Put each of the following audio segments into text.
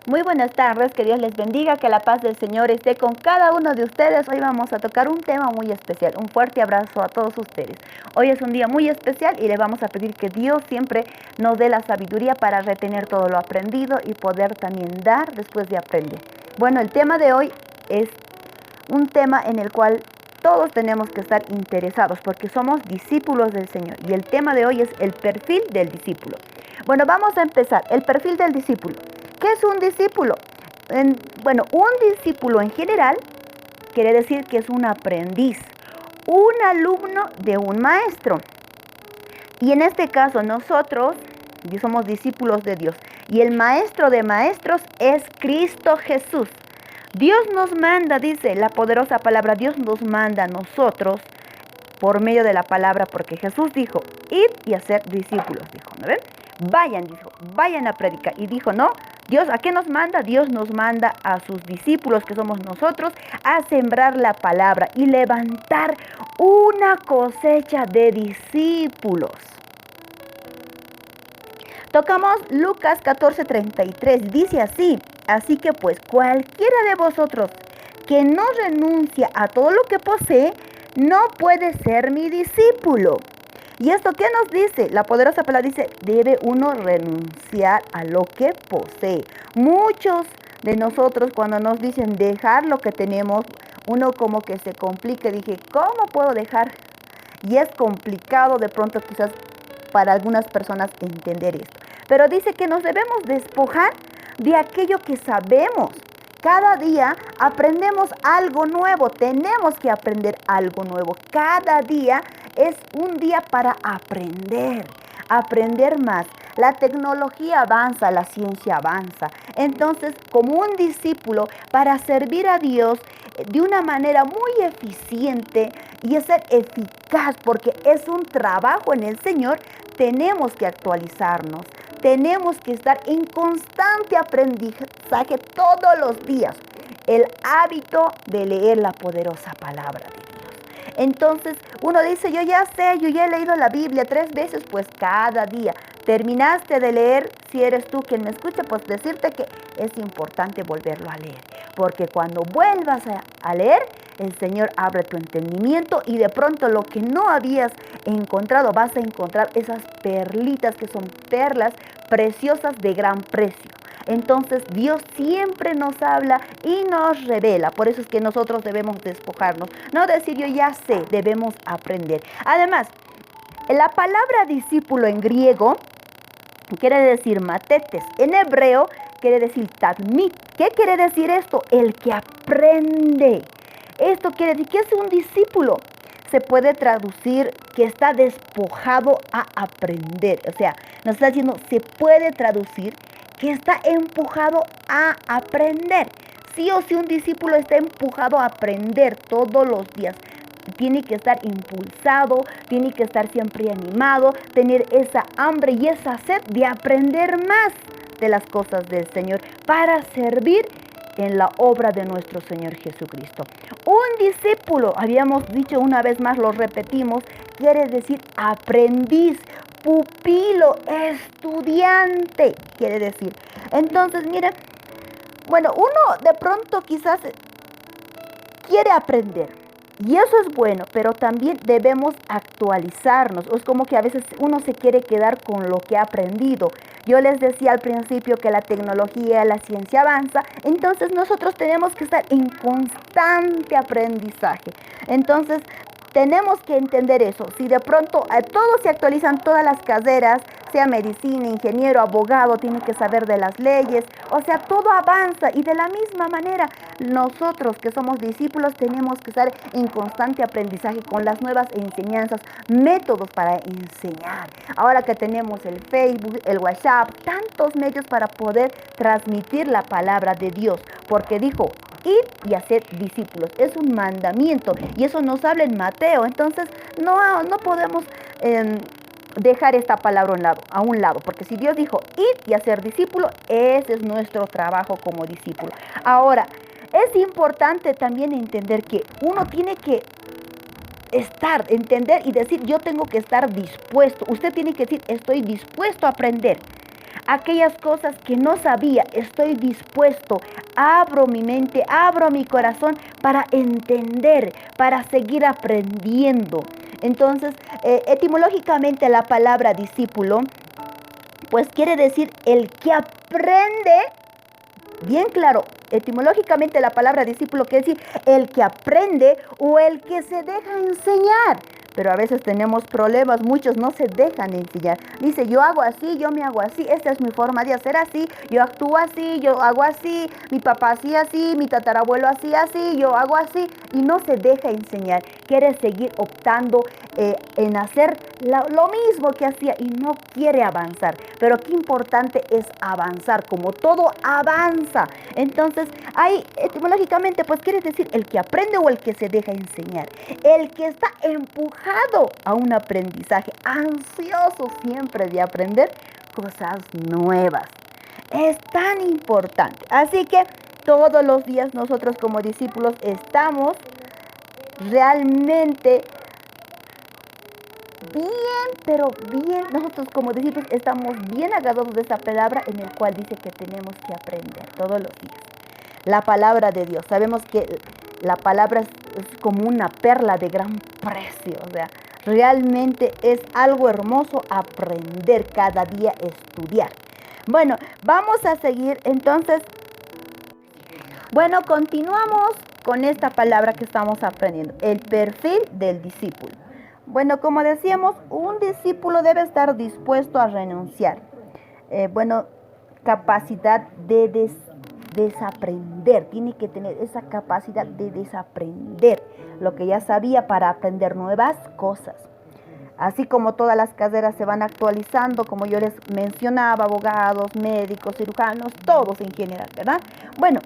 Muy buenas tardes, que Dios les bendiga, que la paz del Señor esté con cada uno de ustedes. Hoy vamos a tocar un tema muy especial. Un fuerte abrazo a todos ustedes. Hoy es un día muy especial y le vamos a pedir que Dios siempre nos dé la sabiduría para retener todo lo aprendido y poder también dar después de aprender. Bueno, el tema de hoy es un tema en el cual todos tenemos que estar interesados porque somos discípulos del Señor. Y el tema de hoy es el perfil del discípulo. Bueno, vamos a empezar. El perfil del discípulo. ¿Qué es un discípulo? Un discípulo en general quiere decir que es un aprendiz, un alumno de un maestro. Y en este caso nosotros somos discípulos de Dios. Y el maestro de maestros es Cristo Jesús. Dios nos manda, dice la poderosa palabra, Dios nos manda a nosotros por medio de la palabra, porque Jesús dijo, id y hacer discípulos, dijo, ¿no ven? Vayan a predicar. Y dijo, no, Dios, ¿a qué nos manda? Dios nos manda a sus discípulos, que somos nosotros, a sembrar la palabra y levantar una cosecha de discípulos. Tocamos Lucas 14:33, dice así, así que pues cualquiera de vosotros que no renuncia a todo lo que posee, no puede ser mi discípulo. ¿Y esto qué nos dice? La poderosa palabra dice, debe uno renunciar a lo que posee. Muchos de nosotros cuando nos dicen dejar lo que tenemos, uno como que se complica. Dije, ¿cómo puedo dejar? Y es complicado de pronto quizás para algunas personas entender esto. Pero dice que nos debemos despojar de aquello que sabemos. Cada día aprendemos algo nuevo, tenemos que aprender algo nuevo. Cada día es un día para aprender más. La tecnología avanza, la ciencia avanza. Entonces, como un discípulo, para servir a Dios de una manera muy eficiente y ser eficaz, porque es un trabajo en el Señor, tenemos que actualizarnos. Tenemos que estar en constante aprendizaje todos los días. El hábito de leer la poderosa palabra de Dios. Entonces, uno dice, yo ya he leído la Biblia 3 veces, pues cada día. Terminaste de leer, si eres tú quien me escucha, pues decirte que es importante volverlo a leer. Porque cuando vuelvas a leer, el Señor abre tu entendimiento y de pronto lo que no habías encontrado, vas a encontrar esas perlitas que son perlas preciosas de gran precio. Entonces Dios siempre nos habla y nos revela. Por eso es que nosotros debemos despojarnos. No decir yo ya sé, debemos aprender. Además, la palabra discípulo en griego quiere decir matetes. En hebreo quiere decir talmid. ¿Qué quiere decir esto? El que aprende. Esto quiere decir que es un discípulo. Se puede traducir que está despojado a aprender. O sea, nos está diciendo, se puede traducir que está empujado a aprender. Sí o sí un discípulo está empujado a aprender todos los días. Tiene que estar impulsado, tiene que estar siempre animado, tener esa hambre y esa sed de aprender más de las cosas del Señor para servir en la obra de nuestro Señor Jesucristo. Un discípulo, habíamos dicho una vez más, lo repetimos, quiere decir aprendiz, pupilo, estudiante, quiere decir. Entonces, mira, uno de pronto quizás quiere aprender. Y eso es bueno, pero también debemos actualizarnos. Es como que a veces uno se quiere quedar con lo que ha aprendido. Yo les decía al principio que la tecnología, la ciencia avanza, entonces nosotros tenemos que estar en constante aprendizaje. Entonces tenemos que entender eso. Si de pronto todos se actualizan, todas las carreras, sea medicina, ingeniero, abogado, tiene que saber de las leyes. O sea, todo avanza y de la misma manera nosotros que somos discípulos tenemos que estar en constante aprendizaje con las nuevas enseñanzas, métodos para enseñar. Ahora que tenemos el Facebook, el WhatsApp, tantos medios para poder transmitir la palabra de Dios, porque dijo, ir y hacer discípulos. Es un mandamiento y eso nos habla en Mateo. Entonces no podemos dejar esta palabra a un lado, porque si Dios dijo ir y hacer discípulos, ese es nuestro trabajo como discípulo. Ahora, es importante también entender que uno tiene que entender y decir, yo tengo que estar dispuesto. Usted tiene que decir, estoy dispuesto a aprender. Aquellas cosas que no sabía, estoy dispuesto, abro mi mente, abro mi corazón para entender, para seguir aprendiendo. Entonces, etimológicamente la palabra discípulo, pues quiere decir el que aprende. Bien claro, etimológicamente la palabra discípulo quiere decir el que aprende o el que se deja enseñar. Pero a veces tenemos problemas, muchos no se dejan enseñar. Dice, yo hago así, yo me hago así, esta es mi forma de hacer así, yo actúo así, yo hago así, mi papá hacía así, mi tatarabuelo hacía así, yo hago así, y no se deja enseñar. Quiere seguir optando en hacer lo mismo que hacía y no quiere avanzar. Pero qué importante es avanzar, como todo avanza. Entonces, ahí etimológicamente pues quiere decir el que aprende o el que se deja enseñar, el que está empujado a un aprendizaje, ansioso siempre de aprender cosas nuevas. Es tan importante. Así que todos los días nosotros como discípulos estamos realmente bien, pero bien, nosotros como discípulos estamos bien agarrados de esta palabra en el cual dice que tenemos que aprender todos los días. La palabra de Dios, sabemos que la palabra es como una perla de gran precio, o sea, realmente es algo hermoso aprender cada día, estudiar. Bueno, vamos a seguir entonces. Bueno, continuamos con esta palabra que estamos aprendiendo, el perfil del discípulo. Bueno, como decíamos, un discípulo debe estar dispuesto a renunciar. Capacidad de desaprender. Tiene que tener esa capacidad de desaprender lo que ya sabía para aprender nuevas cosas. Así como todas las carreras se van actualizando, como yo les mencionaba, abogados, médicos, cirujanos, todos en general, ¿verdad? Bueno,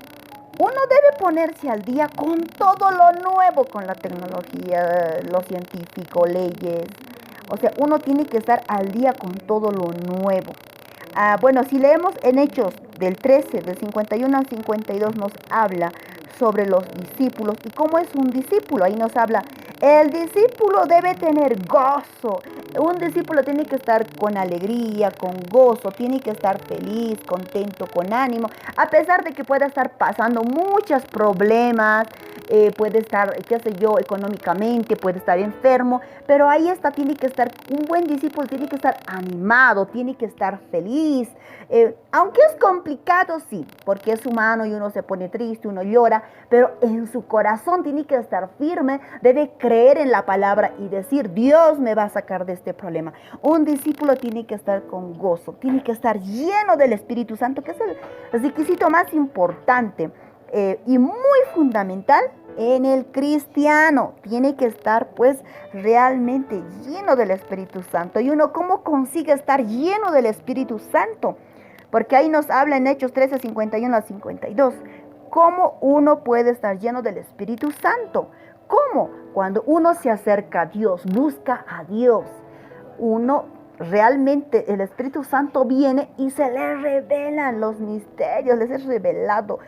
uno debe ponerse al día con todo lo nuevo, con la tecnología, lo científico, leyes. O sea, uno tiene que estar al día con todo lo nuevo. Si leemos en Hechos del 13, del 51 al 52, nos habla sobre los discípulos y cómo es un discípulo. Ahí nos habla, el discípulo debe tener gozo. Un discípulo tiene que estar con alegría, con gozo, tiene que estar feliz, contento, con ánimo, a pesar de que pueda estar pasando muchos problemas, puede estar, económicamente, puede estar enfermo, pero ahí está, tiene que estar, un buen discípulo tiene que estar animado, tiene que estar feliz, aunque es complicado, sí, porque es humano y uno se pone triste, uno llora, pero en su corazón tiene que estar firme, debe creer en la palabra y decir, Dios me va a sacar de este problema. Un discípulo tiene que estar con gozo, tiene que estar lleno del Espíritu Santo, que es el requisito más importante y muy fundamental en el cristiano. Tiene que estar pues realmente lleno del Espíritu Santo. Y uno, ¿cómo consigue estar lleno del Espíritu Santo? Porque ahí nos habla en Hechos 13, 51 al 52. ¿Cómo uno puede estar lleno del Espíritu Santo? ¿Cómo? Cuando uno se acerca a Dios, busca a Dios. Uno realmente, el Espíritu Santo viene y se le revelan los misterios, les es revelado.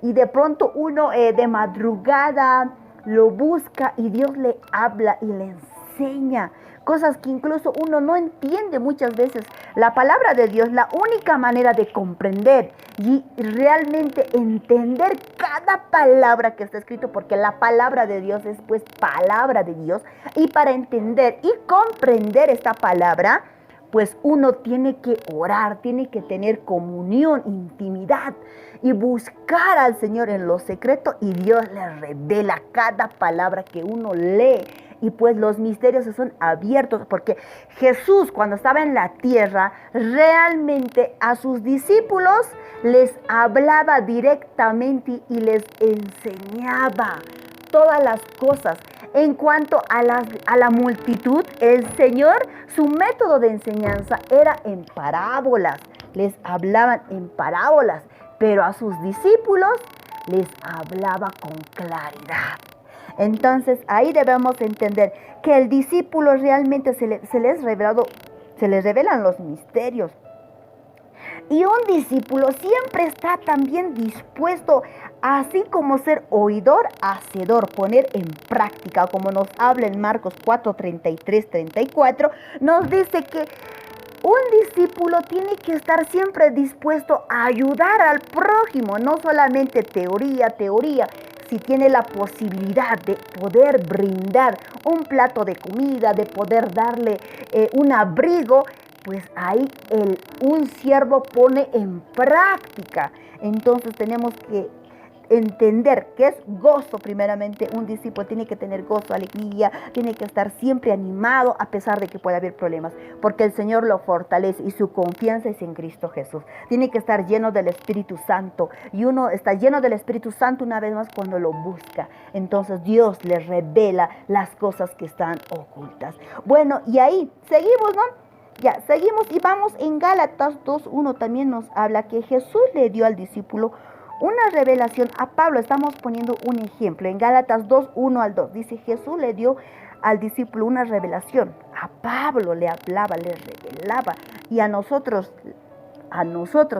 Y de pronto uno de madrugada lo busca y Dios le habla y le enseña cosas que incluso uno no entiende muchas veces. La palabra de Dios, la única manera de comprender y realmente entender cada palabra que está escrito, porque la palabra de Dios es pues palabra de Dios, y para entender y comprender esta palabra, pues uno tiene que orar, tiene que tener comunión, intimidad y buscar al Señor en lo secreto, y Dios le revela cada palabra que uno lee. Y pues los misterios se son abiertos, porque Jesús, cuando estaba en la tierra, realmente a sus discípulos les hablaba directamente y les enseñaba todas las cosas. En cuanto a la multitud, el Señor, su método de enseñanza era en parábolas. Les hablaban en parábolas, pero a sus discípulos les hablaba con claridad. Entonces ahí debemos entender que el discípulo realmente se les revelan los misterios. Y un discípulo siempre está también dispuesto, así como ser oidor, hacedor, poner en práctica, como nos habla en Marcos 4, 33, 34, nos dice que un discípulo tiene que estar siempre dispuesto a ayudar al prójimo, no solamente teoría, si tiene la posibilidad de poder brindar un plato de comida, de poder darle un abrigo, pues ahí un siervo pone en práctica. Entonces tenemos que entender que es gozo primeramente. Un discípulo tiene que tener gozo, alegría, tiene que estar siempre animado a pesar de que pueda haber problemas, porque el Señor lo fortalece y su confianza es en Cristo Jesús. Tiene que estar lleno del Espíritu Santo, y uno está lleno del Espíritu Santo una vez más cuando lo busca. Entonces Dios le revela las cosas que están ocultas. Bueno, y ahí seguimos, ¿no? Ya, seguimos y vamos en Gálatas 2:1. También nos habla que Jesús le dio al discípulo una revelación. A Pablo estamos poniendo un ejemplo. En Gálatas 2:1-2 dice: Jesús le dio al discípulo una revelación. A Pablo le hablaba, le revelaba. Y a nosotros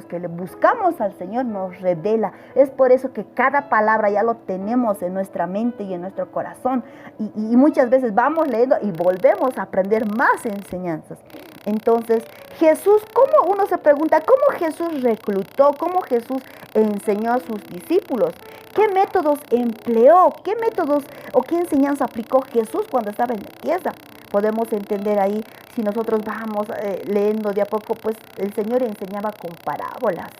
que le buscamos al Señor, nos revela. Es por eso que cada palabra ya lo tenemos en nuestra mente y en nuestro corazón. Y muchas veces vamos leyendo y volvemos a aprender más enseñanzas. Entonces, Jesús, ¿cómo uno se pregunta? ¿Cómo Jesús reclutó? ¿Cómo Jesús enseñó a sus discípulos? ¿Qué métodos empleó? ¿Qué métodos o qué enseñanza aplicó Jesús cuando estaba en la tierra? Podemos entender ahí, si nosotros vamos leyendo de a poco, pues el Señor enseñaba con parábolas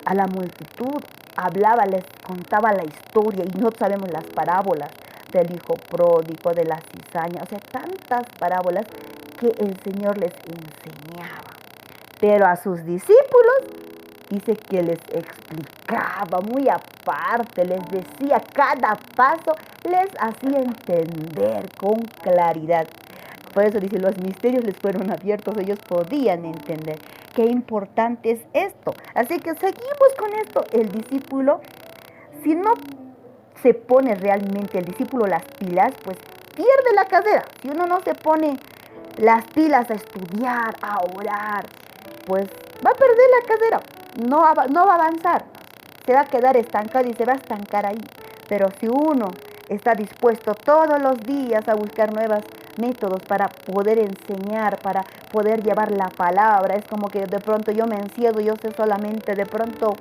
a la multitud, hablaba, les contaba la historia, y no sabemos las parábolas del hijo pródigo, de la cizaña, o sea, tantas parábolas que el Señor les enseñaba. Pero a sus discípulos dice que les explicaba muy aparte, les decía cada paso, les hacía entender con claridad. Por eso dice, los misterios les fueron abiertos, ellos podían entender. Qué importante es esto. Así que seguimos con esto. El discípulo, si no se pone realmente el discípulo las pilas, pues pierde la carrera. Si uno no se pone las pilas a estudiar, a orar, pues va a perder la carrera. No va a avanzar. Se va a quedar estancado y se va a estancar ahí. Pero si uno está dispuesto todos los días a buscar nuevos métodos para poder enseñar, para poder llevar la palabra, es como que de pronto yo me encierro, yo sé solamente de pronto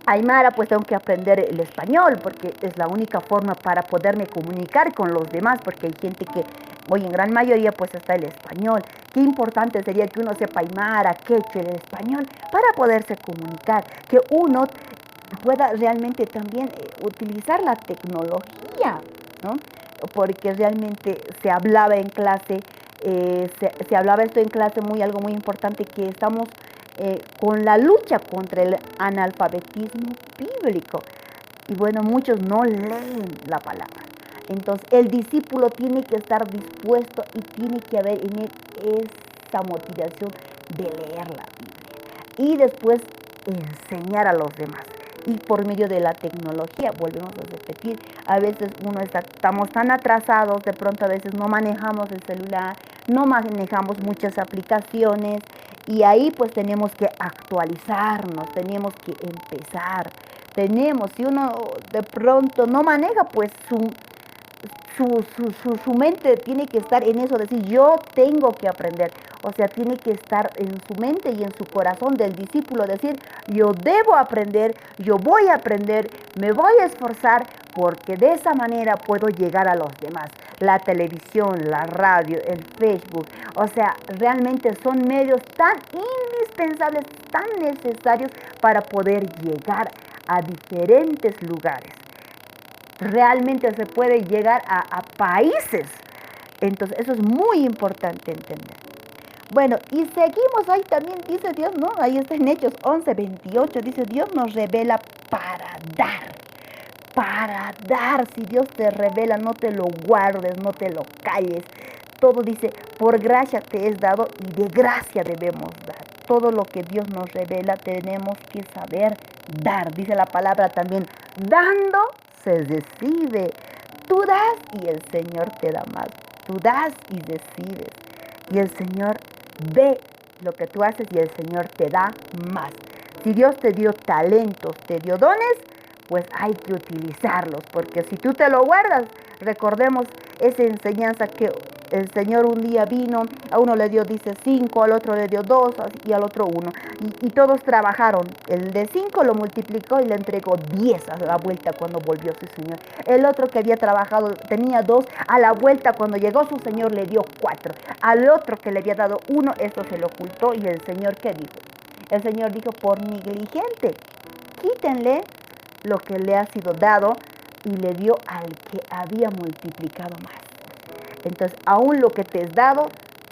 Aymara, pues tengo que aprender el español, porque es la única forma para poderme comunicar con los demás, porque hay gente que hoy en gran mayoría pues está el español. Qué importante sería que uno sepa Aymara, quechua, el español, para poderse comunicar, que uno pueda realmente también utilizar la tecnología, ¿no? Porque realmente se hablaba en clase, se hablaba esto en clase, algo muy importante, que estamos con la lucha contra el analfabetismo bíblico. Y bueno, muchos no leen la palabra. Entonces, el discípulo tiene que estar dispuesto y tiene que haber en él esa motivación de leer la Biblia. Y después enseñar a los demás. Y por medio de la tecnología, volvemos a repetir, a veces estamos tan atrasados, de pronto a veces no manejamos el celular, no manejamos muchas aplicaciones, y ahí pues tenemos que actualizarnos, tenemos que empezar, si uno de pronto no maneja, pues su mente tiene que estar en eso, decir, yo tengo que aprender. O sea, tiene que estar en su mente y en su corazón del discípulo, decir, yo debo aprender, yo voy a aprender, me voy a esforzar, porque de esa manera puedo llegar a los demás. La televisión, la radio, el Facebook, o sea, realmente son medios tan indispensables, tan necesarios para poder llegar a diferentes lugares. Realmente se puede llegar a países. Entonces, eso es muy importante entender. Bueno, y seguimos, ahí también dice Dios, ¿no? Ahí está en Hechos 11:28, dice, Dios nos revela para dar. Para dar, si Dios te revela, no te lo guardes, no te lo calles. Todo dice, por gracia te es dado y de gracia debemos dar. Todo lo que Dios nos revela tenemos que saber dar. Dice la palabra también, dando se recibe. Tú das y el Señor te da más. Tú das y recibes. Y el Señor ve lo que tú haces y el Señor te da más. Si Dios te dio talentos, te dio dones, pues hay que utilizarlos. Porque si tú te lo guardas, recordemos esa enseñanza que El Señor un día vino, a uno le dio, dice, 5, al otro le dio 2 y al otro 1. Y todos trabajaron. El de 5 lo multiplicó y le entregó 10 a la vuelta cuando volvió su Señor. El otro que había trabajado tenía 2, a la vuelta cuando llegó su Señor le dio 4. Al otro que le había dado 1, esto se lo ocultó. Y el Señor, ¿qué dijo? El Señor dijo, por negligente, quítenle lo que le ha sido dado, y le dio al que había multiplicado más. Entonces, aún lo que te es dado,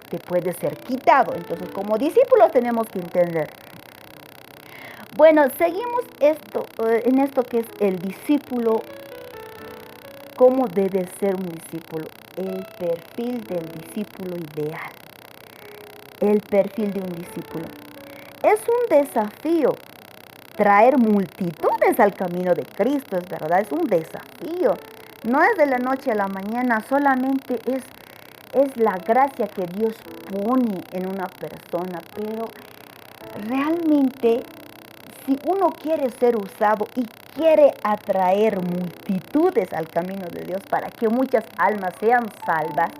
te puede ser quitado. Entonces, como discípulos tenemos que entender. Bueno, seguimos en esto que es el discípulo. ¿Cómo debe ser un discípulo? El perfil del discípulo ideal. El perfil de un discípulo. Es un desafío traer multitudes al camino de Cristo, es verdad, es un desafío. No es de la noche a la mañana, solamente es la gracia que Dios pone en una persona. Pero realmente, si uno quiere ser usado y quiere atraer multitudes al camino de Dios para que muchas almas sean salvas,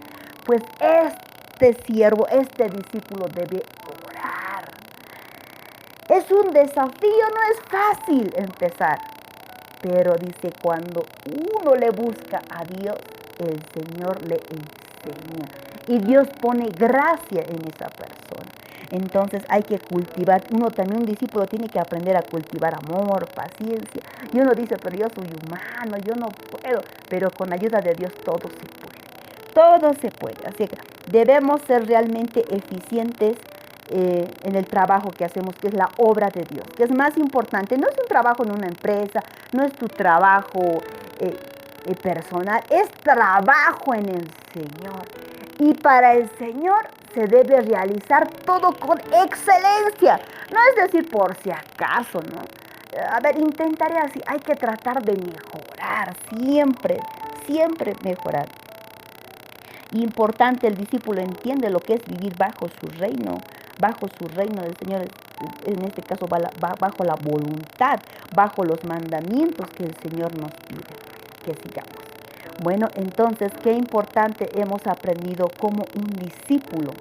pues este siervo, este discípulo debe orar. Es un desafío, no es fácil empezar. Pero dice, cuando uno le busca a Dios, el Señor le enseña. Y Dios pone gracia en esa persona. Entonces hay que cultivar, un discípulo tiene que aprender a cultivar amor, paciencia. Y uno dice, pero yo soy humano, yo no puedo. Pero con la ayuda de Dios todo se puede. Todo se puede. Así que debemos ser realmente eficientes en el trabajo que hacemos, que es la obra de Dios, que es más importante. No es un trabajo en una empresa, no es tu trabajo personal, es trabajo en el Señor. Y para el Señor se debe realizar todo con excelencia. No es decir por si acaso, ¿no? A ver, intentaré así. Hay que tratar de mejorar, siempre mejorar. Importante, el discípulo entiende lo que es vivir bajo su reino del Señor, en este caso bajo la voluntad, bajo los mandamientos que el Señor nos pide que sigamos. Bueno, entonces, qué importante hemos aprendido como un discípulo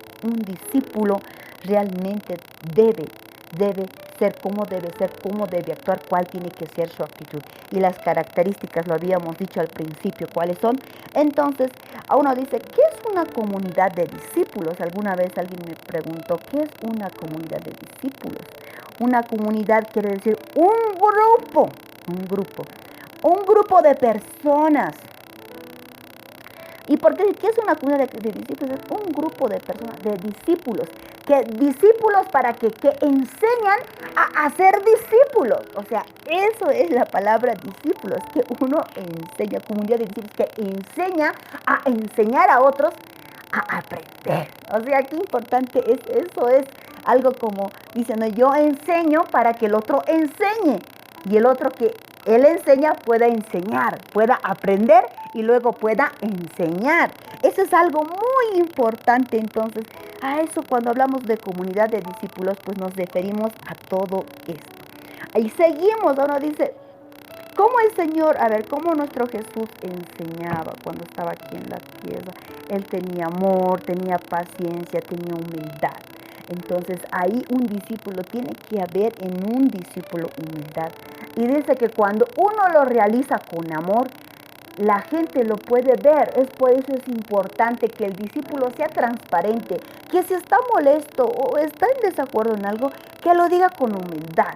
realmente debe ser, cómo debe actuar, cuál tiene que ser su actitud. Y las características, lo habíamos dicho al principio, ¿cuáles son? Entonces, a uno dice, ¿qué es una comunidad de discípulos? Alguna vez alguien me preguntó, ¿qué es una comunidad de discípulos? Una comunidad quiere decir un grupo de personas. ¿Y por qué? ¿Qué es una comunidad de discípulos? Es un grupo de personas, de discípulos. Discípulos para que enseñan a ser discípulos. O sea, eso es la palabra discípulos, que uno enseña, comunidad de discípulos, que enseña a enseñar a otros a aprender. O sea, qué importante es eso. Es algo como, dicen, no, yo enseño para que el otro enseñe. Y el otro que él enseña pueda enseñar, pueda aprender y luego pueda enseñar. Eso es algo muy importante. Entonces, a eso cuando hablamos de comunidad de discípulos, pues nos referimos a todo esto. Ahí seguimos, uno dice, ¿cómo el Señor, cómo nuestro Jesús enseñaba cuando estaba aquí en la tierra? Él tenía amor, tenía paciencia, tenía humildad. Entonces ahí un discípulo tiene que haber en un discípulo humildad. Y dice que cuando uno lo realiza con amor, la gente lo puede ver. Por eso es importante que el discípulo sea transparente, que si está molesto o está en desacuerdo en algo, que lo diga con humildad.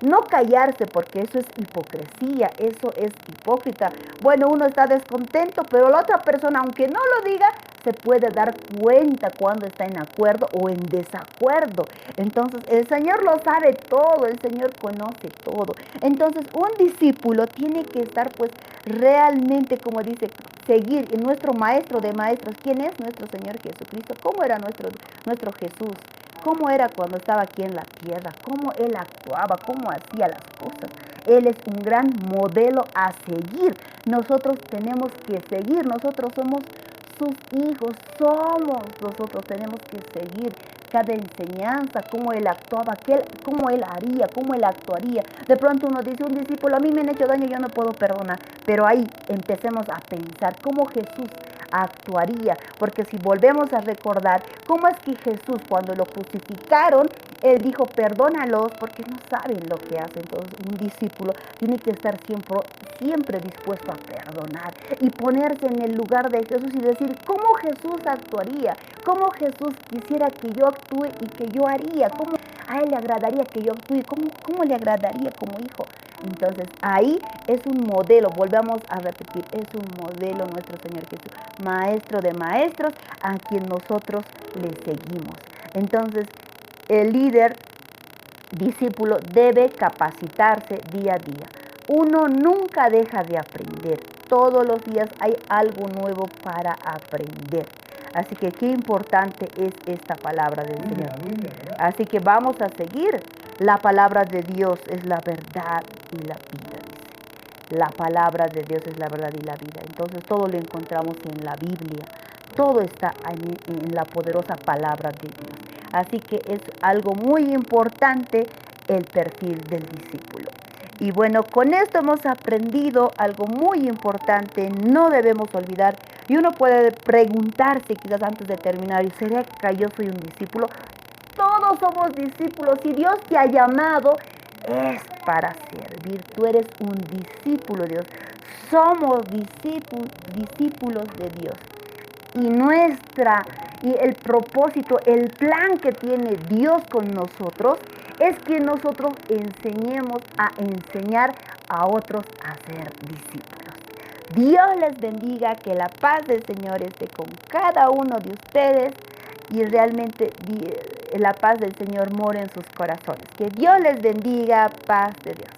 No callarse, porque eso es hipocresía, eso es hipócrita. Bueno, uno está descontento, pero la otra persona, aunque no lo diga, se puede dar cuenta cuando está en acuerdo o en desacuerdo. Entonces, el Señor lo sabe todo, el Señor conoce todo. Entonces, un discípulo tiene que estar, pues, realmente, como dice, seguir en nuestro maestro de maestros. ¿Quién es? Nuestro Señor Jesucristo. ¿Cómo era nuestro Jesús? ¿Cómo era cuando estaba aquí en la tierra? ¿Cómo Él actuaba? ¿Cómo hacía las cosas? Él es un gran modelo a seguir. Nosotros tenemos que seguir. Nosotros somos sus hijos. Nosotros tenemos que seguir cada enseñanza, cómo Él actuaba, cómo Él haría, cómo Él actuaría. De pronto uno dice, un discípulo, a mí me han hecho daño, yo no puedo perdonar. Pero ahí empecemos a pensar cómo Jesús actuaría. Porque si volvemos a recordar cómo es que Jesús, cuando lo crucificaron, Él dijo, perdónalos porque no saben lo que hacen. Entonces un discípulo tiene que estar siempre dispuesto a perdonar y ponerse en el lugar de Jesús y decir, ¿cómo Jesús actuaría? ¿Cómo Jesús quisiera que yo actúe y que yo haría? ¿Cómo a Él le agradaría que yo actúe? ¿Cómo le agradaría como hijo? Entonces ahí es un modelo, volvamos a repetir, es un modelo nuestro Señor Jesús, maestro de maestros, a quien nosotros le seguimos. Entonces el líder discípulo debe capacitarse día a día. Uno nunca deja de aprender, todos los días hay algo nuevo para aprender. Así que qué importante es esta palabra del Señor. Así que vamos a seguir. La palabra de Dios es la verdad y la vida, dice. La palabra de Dios es la verdad y la vida. Entonces todo lo encontramos en la Biblia. Todo está en la poderosa palabra de Dios. Así que es algo muy importante el perfil del discípulo. Y bueno, con esto hemos aprendido algo muy importante, no debemos olvidar. Y uno puede preguntarse quizás antes de terminar, ¿será que yo soy un discípulo? Todos somos discípulos. Si Dios te ha llamado, es para servir. Tú eres un discípulo de Dios. Somos discípulos de Dios. Y el propósito, el plan que tiene Dios con nosotros es que nosotros enseñemos a enseñar a otros a ser discípulos. Dios les bendiga, que la paz del Señor esté con cada uno de ustedes y realmente la paz del Señor more en sus corazones. Que Dios les bendiga, paz de Dios.